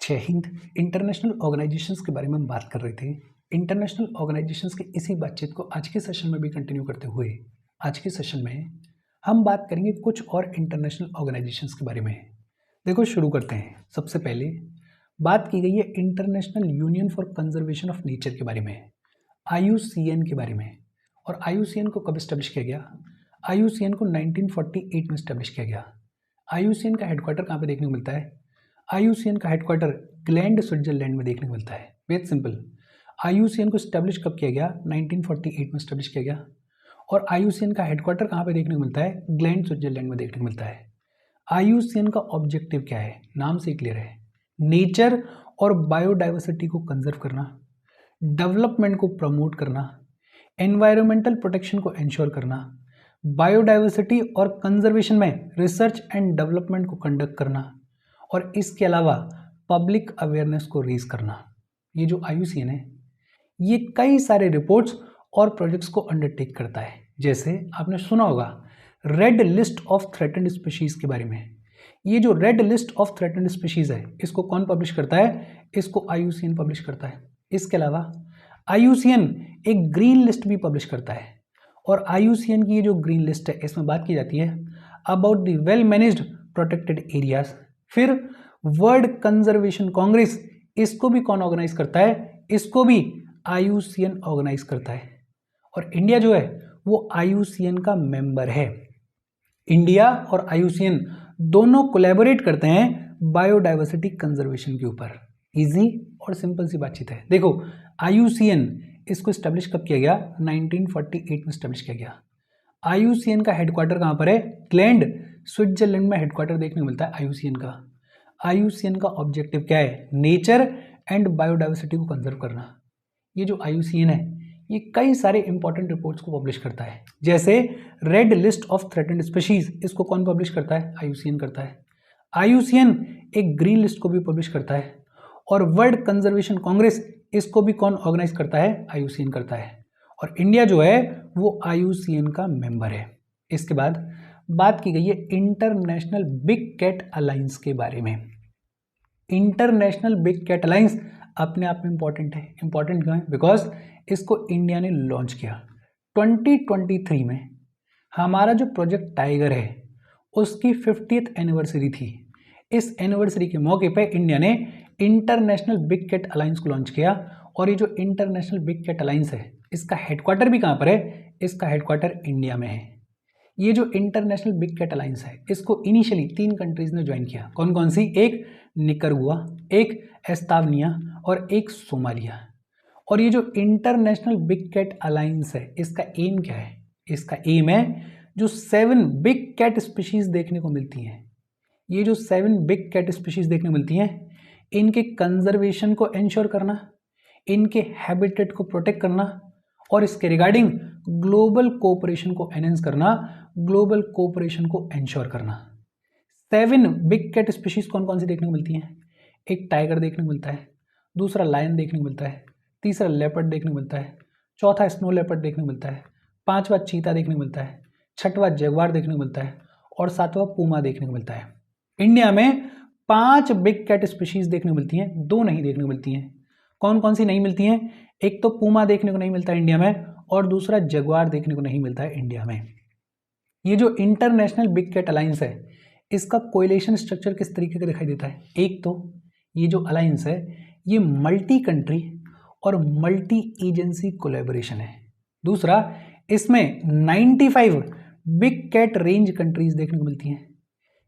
जय Hind. International organisations के बारे में हम बात कर रहे थे। इंटरनेशनल ऑर्गेनाइजेशंस की इसी बातचीत को आज के सेशन में भी कंटिन्यू करते हुए आज के सेशन में हम बात करेंगे कुछ और इंटरनेशनल ऑर्गेनाइजेशंस के बारे में। देखो शुरू करते हैं। सबसे पहले बात की गई है international union for conservation of nature के बारे में, IUCN के बारे में। और IUCN को कब इस्टेब्लिश किया गया? IUCN को 1948 में इस्टेब्लिश किया गया। IUCN का हेडक्वार्टर कहाँ पे देखने को मिलता है? IUCN का हेडक्वार्टर ग्लैंड, स्विट्जरलैंड में देखने को मिलता है। Very simple. IUCN को स्टैब्लिश कब किया गया? 1948 में स्टैब्लिश किया गया। और IUCN का हेडक्वार्टर कहाँ पे देखने को मिलता है? ग्लैंड, स्विट्जरलैंड में देखने को मिलता है। IUCN का ऑब्जेक्टिव क्या है? नाम से क्लियर है, नेचर और बायोडाइवर्सिटी को कंजर्व करना, डेवलपमेंट को प्रमोट करना, एनवायरमेंटल प्रोटेक्शन को इंश्योर करना, बायोडाइवर्सिटी और कंजर्वेशन में रिसर्च एंड डेवलपमेंट को कंडक्ट करना, और इसके अलावा पब्लिक अवेयरनेस को रेज करना। ये जो IUCN है ये कई सारे रिपोर्ट्स और प्रोजेक्ट्स को अंडरटेक करता है। जैसे आपने सुना होगा red list of threatened species के बारे में। ये जो red list of threatened species है इसको कौन पब्लिश करता है? इसको IUCN पब्लिश करता है। इसके अलावा IUCN एक ग्रीन लिस्ट भी पब्लिश करता है। और IUCN की ये जो ग्रीन लिस्ट है इसमें बात की जाती है about the well managed protected areas. फिर वर्ल्ड कंजर्वेशन कांग्रेस, इसको भी कौन ऑर्गेनाइज करता है? इसको भी IUCN ऑर्गेनाइज करता है। और इंडिया जो है वो IUCN का मेंबर है। इंडिया और IUCN दोनों कोलैबोरेट करते हैं बायोडाइवर्सिटी कंजर्वेशन के ऊपर। इजी और सिंपल सी बातचीत है। देखो IUCN इसको स्टैब्लिश कब किया गया? 1948 में स्टैब्लिश किया गया। IUCN का हेडक्वार्टर कहाँ पर है? ग्लैंड, स्विट्जरलैंड में हेडक्वार्टर देखने को मिलता है IUCN का। IUCN का ऑब्जेक्टिव क्या है? नेचर एंड बायोडाइवर्सिटी को कंजर्व करना। ये जो IUCN है ये कई सारे इंपॉर्टेंट रिपोर्ट्स को पब्लिश करता है। जैसे red list of threatened species, इसको कौन पब्लिश करता है? IUCN करता है। IUCN एक ग्रीन लिस्ट को भी पब्लिश करता है। और वर्ल्ड कंजर्वेशन कांग्रेस, इसको भी कौन ऑर्गेनाइज करता है? IUCN करता है। और इंडिया जो है वो IUCN का मेंबर है। इसके बाद बात की गई है इंटरनेशनल बिग कैट अलायंस के बारे में। इंटरनेशनल बिग कैट अलायंस अपने आप में इंपॉर्टेंट है। इंपॉर्टेंट क्यों है? बिकॉज इसको इंडिया ने लॉन्च किया 2023 में। हमारा जो प्रोजेक्ट टाइगर है उसकी 50th एनिवर्सरी थी। इस एनिवर्सरी के मौके पे इंडिया ने इंटरनेशनल बिग कैट अलायंस को लॉन्च किया। और ये जो इंटरनेशनल बिग कैट अलायंस है इसका हेडक्वार्टर भी कहाँ पर है? इसका हेडक्वार्टर इंडिया में है। ये जो इंटरनेशनल बिग कैट अलायंस है इसको इनिशियली 3 कंट्रीज ने ज्वाइन किया। कौन कौन सी? एक निकरगुआ, एक एस्तावनिया और एक सोमालिया। और ये जो इंटरनेशनल बिग कैट अलायंस है इसका एम क्या है? इसका एम है जो 7 बिग कैट स्पीशीज देखने को मिलती हैं, ये जो 7 बिग कैट स्पीशीज देखने को मिलती हैं इनके कंजर्वेशन को इंश्योर करना, इनके हैबिटेट को प्रोटेक्ट करना और इसके रिगार्डिंग ग्लोबल कोऑपरेशन को एनहेंस करना, ग्लोबल कोऑपरेशन को इंश्योर करना। 7 बिग कैट स्पीशीज कौन कौन सी देखने को मिलती हैं? एक टाइगर देखने को मिलता है, दूसरा लायन देखने को मिलता है, तीसरा लेपर्ड देखने को मिलता है, चौथा स्नो लेपर्ड देखने को मिलता है, 5वां चीता देखने को मिलता है, 6वां जगुआर देखने को मिलता है और 7वां पूमा देखने को मिलता है। इंडिया में 5 बिग कैट स्पीशीज देखने को मिलती हैं, 2 नहीं देखने को मिलती हैं। कौन कौन सी नहीं मिलती हैं? एक तो पूमा देखने को नहीं मिलता है इंडिया में और दूसरा जगुआर देखने को नहीं मिलता है इंडिया में। ये जो इंटरनेशनल बिग कैट अलायंस है इसका कोएलिशन स्ट्रक्चर किस तरीके का दिखाई देता है? एक तो ये जो अलायंस है ये मल्टी कंट्री और मल्टी एजेंसी कोलैबोरेशन है। दूसरा इसमें 95 बिग कैट रेंज कंट्रीज देखने को मिलती हैं।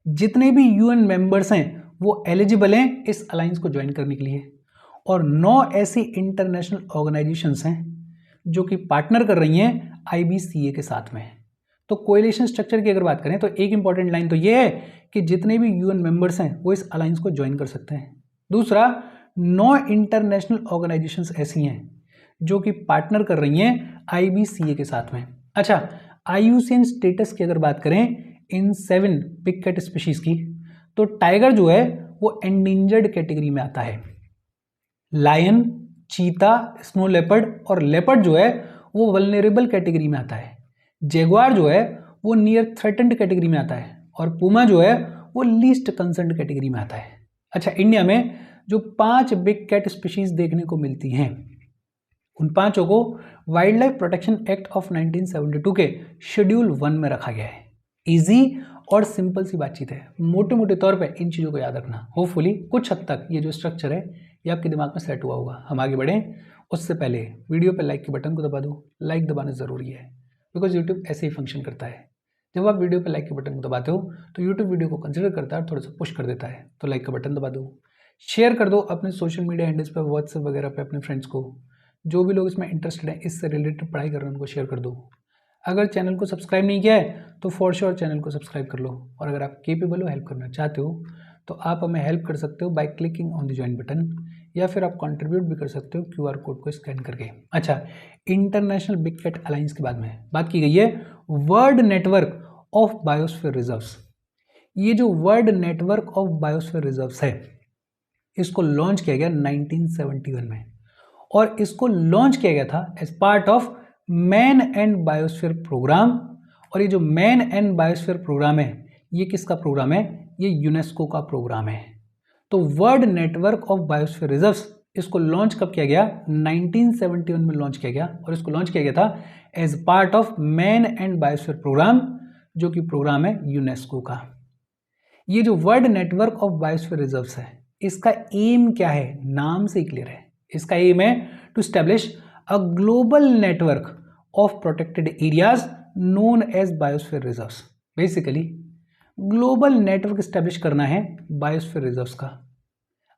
जितने भी UN मेंबर्स हैं वो एलिजिबल हैं इस अलायंस को ज्वाइन करने के लिए। और 9 ऐसी इंटरनेशनल ऑर्गेनाइजेशंस हैं जो कि पार्टनर कर रही हैं IBCA के साथ में। तो कोएलिशन स्ट्रक्चर की अगर बात करें तो एक इंपॉर्टेंट लाइन तो ये है कि जितने भी UN मेंबर्स हैं वो इस अलायंस को ज्वाइन कर सकते हैं। दूसरा 9 इंटरनेशनल ऑर्गेनाइजेशंस ऐसी हैं जो कि पार्टनर कर रही हैं IBCA के साथ में। अच्छा, IUCN स्टेटस की अगर बात करें इन 7 बिग कैट स्पीशीज की तो टाइगर जो है वो एंडेंजर्ड कैटेगरी में आता है। लायन, चीता, स्नो लेपर्ड और लेपर्ड जो है वो वल्नरेबल कैटेगरी में आता है। जगुआर जो है वो नियर थ्रेटेंड कैटेगरी में आता है और पूमा जो है वो लीस्ट कंसर्न्ड कैटेगरी में आता है। अच्छा, इंडिया में जो 5 बिग कैट स्पीशीज देखने को मिलती हैं, उन पांचों को wild life protection act of 1972 के शेड्यूल 1 में रखा गया है। इजी और सिंपल सी बातचीत है, मोटे मोटे तौर पे इन चीज़ों को याद रखना। होपफुली कुछ हद तक ये जो स्ट्रक्चर है ये आपके दिमाग में सेट हुआ होगा। हम आगे बढ़ें उससे पहले वीडियो पे लाइक के बटन को दबा दो। लाइक दबाना ज़रूरी है बिकॉज यूट्यूब ऐसे ही फंक्शन करता है। जब आप वीडियो पे लाइक के बटन को दबाते हो तो यूट्यूब वीडियो को कंसिडर करता है और थोड़ा सा पुश कर देता है। तो लाइक का बटन दबा दो, शेयर कर दो अपने सोशल मीडिया हैंडल्स पर, व्हाट्सएप वगैरह पे अपने फ्रेंड्स को। जो भी लोग इसमें इंटरेस्टेड हैं, इससे रिलेटेड पढ़ाई कर रहे हैं, उनको शेयर कर दो। अगर चैनल को सब्सक्राइब नहीं किया है तो फॉर श्योर चैनल को सब्सक्राइब कर लो। और अगर आप केपेबल हो, हेल्प करना चाहते हो, तो आप हमें हेल्प कर सकते हो by clicking on the join button, या फिर आप कंट्रीब्यूट भी कर सकते हो QR कोड को स्कैन करके। अच्छा, इंटरनेशनल बिग कैट अलायंस के बाद में बात की गई है world network of biosphere reserves. ये जो world network of biosphere reserves है, इसको लॉन्च किया गया 1971 में, और इसको लॉन्च किया गया था as part of man and biosphere programme. और ये जो मैन एंड बायोस्फीयर प्रोग्राम है, ये किसका प्रोग्राम है? ये यूनेस्को का प्रोग्राम है। तो world network of biosphere reserves, इसको लॉन्च कब किया गया? 1971 में लॉन्च किया गया, और इसको लॉन्च किया गया था as part of man and biosphere programme, जो कि प्रोग्राम है यूनेस्को का। ये जो world network of biosphere reserves है, इसका एम क्या है? नाम से ही क्लियर है। इसका एम है to establish a global network of protected areas known as biosphere reserves. Basically global network establish करना है बायोस्फीयर रिजर्व्स का।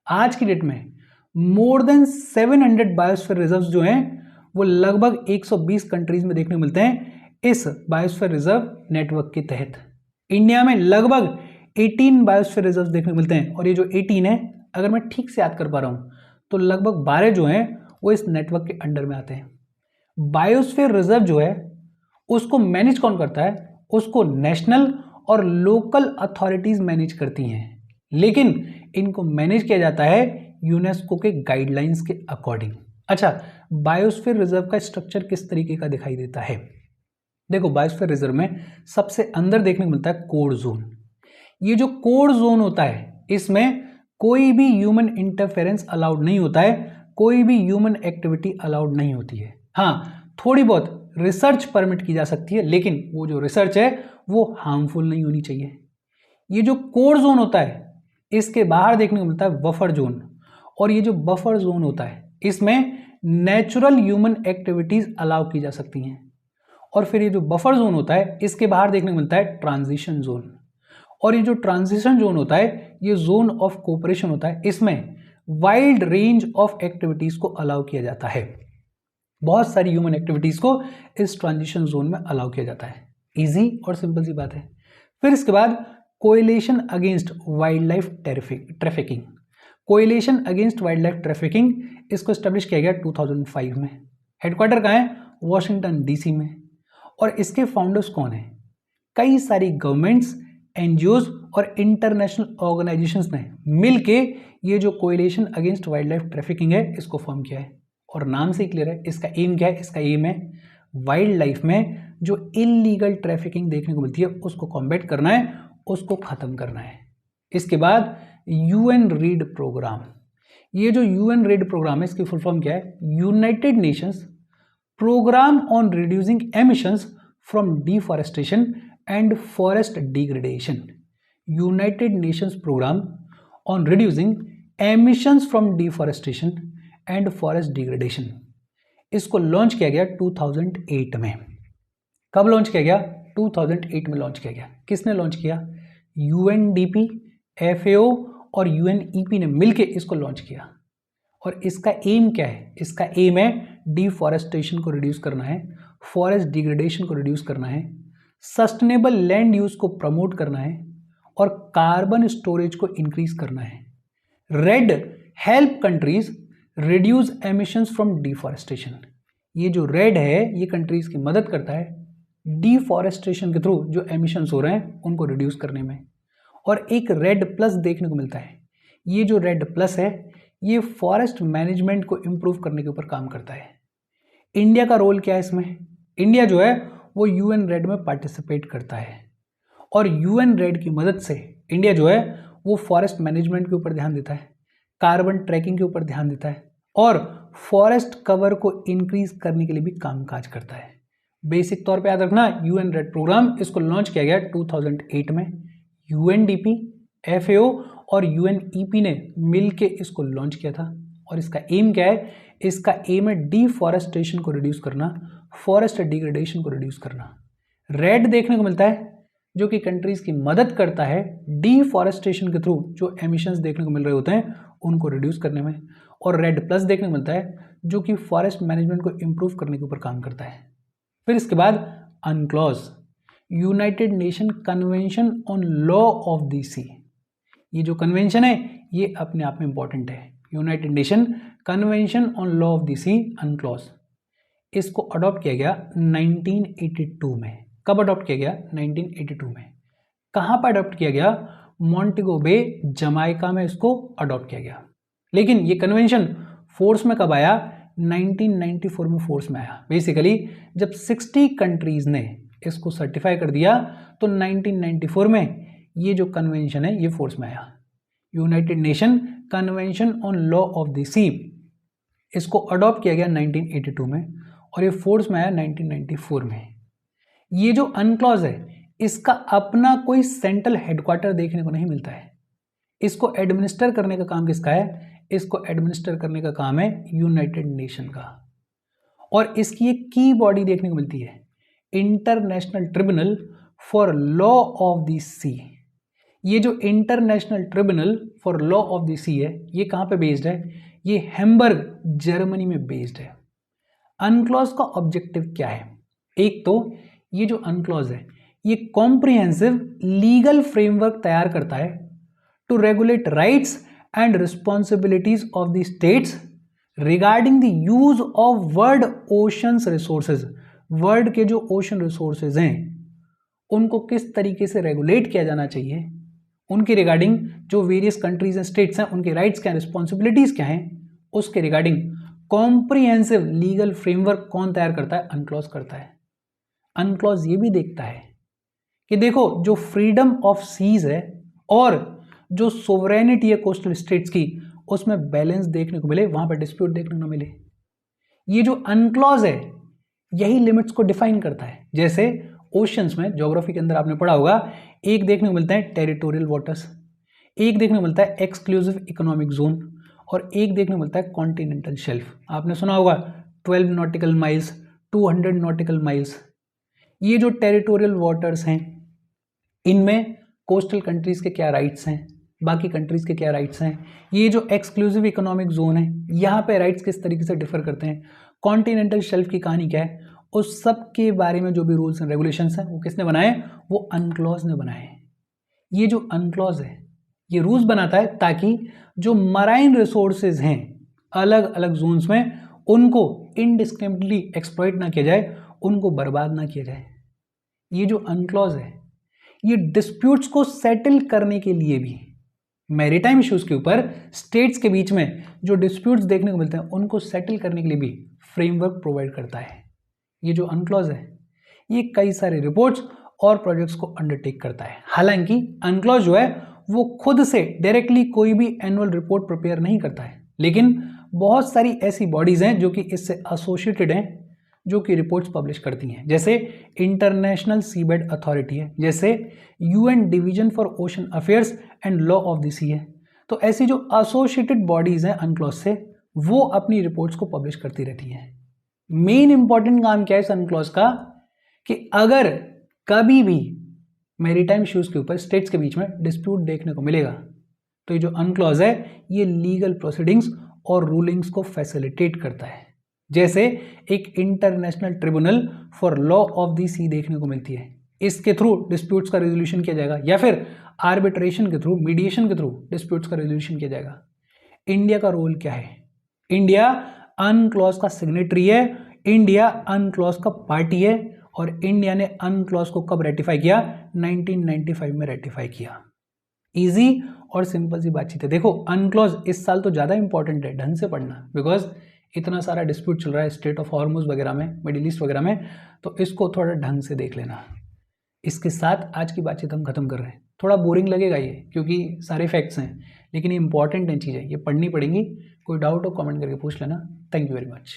आज की डेट में मोर देन 700 बायोस्फीयर रिजर्व्स जो हैं, वो लगभग 120 कंट्रीज में देखने को मिलते हैं इस बायोस्फीयर रिजर्व नेटवर्क के तहत। इंडिया में लगभग 18 बायोस्फीयर रिजर्व्स देखने को मिलते हैं, और ये जो 18 है, अगर मैं ठीक से याद कर पा रहा हूं, तो लगभग 12 जो हैं वो इस नेटवर्क के अंडर में आते हैं। बायोस्फीयर रिजर्व जो है उसको मैनेज कौन करता है? उसको नेशनल और लोकल अथॉरिटीज मैनेज करती हैं, लेकिन इनको मैनेज किया जाता है यूनेस्को के गाइडलाइंस के अकॉर्डिंग। अच्छा, बायोस्फीयर रिजर्व का स्ट्रक्चर किस तरीके का दिखाई देता है? देखो, बायोस्फीयर रिजर्व में सबसे अंदर देखने को मिलता है कोर जोन। ये जो कोर जोन होता है, इसमें कोई भी ह्यूमन इंटरफेरेंस अलाउड नहीं होता है, कोई भी ह्यूमन एक्टिविटी अलाउड नहीं होती है। हाँ, थोड़ी बहुत रिसर्च परमिट की जा सकती है, लेकिन वो जो रिसर्च है वो हार्मफुल नहीं होनी चाहिए। ये जो कोर जोन होता है, इसके बाहर देखने को मिलता है बफर जोन, और ये जो बफर जोन होता है, इसमें नेचुरल ह्यूमन एक्टिविटीज अलाउ की जा सकती हैं। और फिर ये जो बफर जोन होता है, इसके बाहर देखने को मिलता है ट्रांजिशन जोन, और ये जो ट्रांजिशन जोन होता है, ये जोन ऑफ कोऑपरेशन होता है। इसमें वाइड रेंज ऑफ एक्टिविटीज को अलाउ किया जाता है। बहुत सारी ह्यूमन एक्टिविटीज को इस ट्रांजिशन जोन में अलाउ किया जाता है। इजी और सिंपल सी बात है। फिर इसके बाद coalition against wild life trafficking. Coalition against wild life trafficking, इसको स्टैब्लिश किया गया 2005 में। हेडक्वार्टर कहाँ है? वॉशिंगटन DC में। और इसके फाउंडर्स कौन है? कई सारी गवर्नमेंट्स, NGOs और इंटरनेशनल ऑर्गेनाइजेशंस ने मिलके ये जो coalition against wild life trafficking है, इसको फॉर्म किया है। और नाम से ही क्लियर है, इसका एम क्या है? इसका एम है वाइल्ड लाइफ में जो इलीगल ट्रैफिकिंग देखने को मिलती है, उसको कॉम्बैट करना है, उसको खत्म करना है। इसके बाद UN रीड प्रोग्राम। ये जो UN रीड प्रोग्राम है, इसकी फुल फॉर्म क्या है? United Nations programme on reducing emissions from deforestation and forest degradation. United Nations programme on reducing emissions from deforestation and forest degradation, इसको लॉन्च किया गया 2008 में। कब लॉन्च किया गया? 2008 में लॉन्च किया गया। किसने लॉन्च किया? UNDP, FAO और UNEP ने मिलके इसको लॉन्च किया। और इसका एम क्या है? इसका एम है डिफॉरेस्टेशन को रिड्यूस करना है, फॉरेस्ट डिग्रेडेशन को रिड्यूस करना है, सस्टेनेबल लैंड यूज को प्रमोट करना है, और कार्बन स्टोरेज को इंक्रीज करना है। Red help countries reduce emissions from deforestation. ये जो रेड है, ये कंट्रीज की मदद करता है डिफॉरेस्टेशन के थ्रू जो एमिशंस हो रहे हैं उनको रिड्यूस करने में। और एक रेड प्लस देखने को मिलता है। ये जो रेड प्लस है, ये फॉरेस्ट मैनेजमेंट को इम्प्रूव करने के ऊपर काम करता है। इंडिया का रोल क्या है इसमें? इंडिया जो है वो UN रेड में पार्टिसिपेट करता है, और UN रेड की मदद से इंडिया जो है वो फॉरेस्ट मैनेजमेंट के ऊपर ध्यान देता है, कार्बन ट्रैकिंग के ऊपर ध्यान देता है और फॉरेस्ट कवर को इंक्रीज करने के लिए भी कामकाज करता है। बेसिक तौर पे याद रखना, यूएन रेड प्रोग्राम इसको लॉन्च किया गया 2008 में। यूएनडीपी, एफएओ और यूएनईपी ने मिलके इसको लॉन्च किया था और इसका एम क्या है? इसका एम है डिफॉरेस्टेशन को रिड्यूस करना, फॉरेस्ट डिग्रेडेशन को रिड्यूस करना। रेड देखने को मिलता है जो कि कंट्रीज की मदद करता है डिफॉरेस्टेशन के थ्रू जो एमिशंस देखने को मिल रहे होते हैं उनको रिड्यूस करने में, और रेड प्लस देखने को मिलता है जो कि फॉरेस्ट मैनेजमेंट को इम्प्रूव करने के ऊपर काम करता है। फिर इसके बाद UNCLOS, united nation convention on law of the sea. ये जो कन्वेंशन है ये अपने आप में इंपॉर्टेंट है। United nation convention on law of the sea, UNCLOS, इसको अडॉप्ट किया गया 1982 में। कब अडॉप्ट किया गया? 1982 में। कहाँ पर अडॉप्ट किया गया? मॉन्टेगो बे, जमाइका में इसको अडॉप्ट किया गया। लेकिन ये कन्वेंशन फोर्स में कब आया? 1994 में फोर्स में आया। बेसिकली जब 60 कंट्रीज ने इसको सर्टिफाई कर दिया तो 1994 में ये जो कन्वेंशन है ये फोर्स में आया। United nation convention on law of the sea, इसको अडॉप्ट किया गया 1982 में और ये फोर्स में आया 1994 में। ये जो अनक्लॉज है इसका अपना कोई सेंट्रल हेडक्वार्टर देखने को नहीं मिलता है। इसको एडमिनिस्टर करने का काम किसका है? इसको एडमिनिस्टर करने का काम है यूनाइटेड नेशन का। और इसकी एक की बॉडी देखने को मिलती है, international tribunal for law of the sea. ये जो international tribunal for law of the sea है ये कहाँ पे बेस्ड है? ये हैम्बर्ग, जर्मनी में बेस्ड है। अनक्लॉज का ऑब्जेक्टिव क्या है? एक तो ये जो अनक्लॉज है ये कॉम्प्रिहेंसिव लीगल फ्रेमवर्क तैयार करता है to regulate rights and responsibilities of the states regarding the use of world oceans resources. World के जो ओशन रिसोर्सेज हैं उनको किस तरीके से रेगुलेट किया जाना चाहिए, उनके रिगार्डिंग जो वेरियस कंट्रीज एंड स्टेट्स हैं उनके राइट्स क्या हैं, रिस्पॉन्सिबिलिटीज क्या हैं, उसके रिगार्डिंग कॉम्प्रिहेंसिव लीगल फ्रेमवर्क कौन तैयार करता है? अनक्लॉज करता है। अनक्लॉज ये भी देखता है कि देखो जो फ्रीडम ऑफ सीज है और जो सोवरेनिटी है कोस्टल स्टेट्स की उसमें बैलेंस देखने को मिले, वहां पर डिस्प्यूट देखने को मिले। ये जो अनक्लॉज है यही लिमिट्स को डिफाइन करता है। जैसे ओशंस में ज्योग्राफी के अंदर आपने पढ़ा होगा, एक देखने को मिलता है टेरिटोरियल वाटर्स, एक देखने को मिलता है एक्सक्लूसिव इकोनॉमिक जोन और एक देखने को मिलता है कॉन्टिनेंटल शेल्फ। आपने सुना होगा 12 नॉटिकल माइल्स, 200 नॉटिकल माइल्स। ये जो टेरिटोरियल वाटर्स हैं इनमें कोस्टल कंट्रीज के क्या राइट्स हैं, बाकी कंट्रीज के क्या राइट्स हैं। ये जो एक्सक्लूसिव इकोनॉमिक जोन है यहाँ पे राइट्स किस तरीके से डिफर करते हैं, कॉन्टिनेंटल शेल्फ की कहानी क्या है, उस सब के बारे में जो भी रूल्स एंड रेगुलेशंस हैं वो किसने बनाए? वो अनक्लॉज ने बनाए। ये जो अनक्लॉज है ये रूल्स बनाता है ताकि जो मराइन रिसोर्सेज हैं अलग अलग जोन्स में उनको इनडिस्क्रिमिनेटली एक्सप्लॉइट ना किया जाए, उनको बर्बाद ना किया जाए। ये जो अनक्लॉज है ये डिस्प्यूट्स को सेटल करने के लिए भी, मैरीटाइम इश्यूज के ऊपर स्टेट्स के बीच में जो डिस्प्यूट्स देखने को मिलते हैं उनको सेटल करने के लिए भी फ्रेमवर्क प्रोवाइड करता है। ये जो अनक्लॉज है ये कई सारे रिपोर्ट्स और प्रोजेक्ट्स को अंडरटेक करता है। हालांकि अनक्लॉज जो है वो खुद से डायरेक्टली कोई भी एनुअल रिपोर्ट प्रिपेयर नहीं करता है, लेकिन बहुत सारी ऐसी बॉडीज हैं जो कि इससे एसोसिएटेड हैं जो कि रिपोर्ट्स पब्लिश करती हैं। जैसे इंटरनेशनल सीबेड अथॉरिटी है, जैसे UN division for ocean affairs and law of the sea है। तो ऐसी जो एसोसिएटेड बॉडीज हैं अनक्लॉज से वो अपनी रिपोर्ट्स को पब्लिश करती रहती हैं। मेन इंपॉर्टेंट काम क्या है इस अनक्लॉज का कि अगर कभी भी मैरीटाइम इश्यूज के ऊपर स्टेट्स के बीच में डिस्प्यूट देखने को मिलेगा तो ये जो अनक्लॉज है ये लीगल प्रोसीडिंग्स और रूलिंग्स को फैसिलिटेट करता है। जैसे एक international tribunal for law of the sea देखने को मिलती है, इसके थ्रू डिस्प्यूट्स का रेजोल्यूशन किया जाएगा, या फिर आर्बिट्रेशन के थ्रू, मीडिएशन के थ्रू डिस्प्यूट्स का रेजोल्यूशन किया जाएगा। इंडिया का रोल क्या है? इंडिया अनक्लॉज का सिग्नेटरी है, इंडिया अनक्लॉज का पार्टी है और इंडिया ने अनक्लॉज को कब रेटिफाई किया? 1995 में रेटिफाई किया। इजी और सिंपल सी बातचीत है। देखो अनक्लॉज इस साल तो ज़्यादा इंपॉर्टेंट है, ढंग से पढ़ना, बिकॉज इतना सारा डिस्प्यूट चल रहा है स्टेट ऑफ हॉर्मुज वगैरह में, मिडिल ईस्ट वगैरह में, तो इसको थोड़ा ढंग से देख लेना। इसके साथ आज की बातचीत हम खत्म कर रहे हैं। थोड़ा बोरिंग लगेगा ये क्योंकि सारे फैक्ट्स हैं, लेकिन ये इंपॉर्टेंट चीज़ है, ये पढ़नी पड़ेगी। कोई डाउट हो कमेंट करके पूछ लेना। Thank you very much.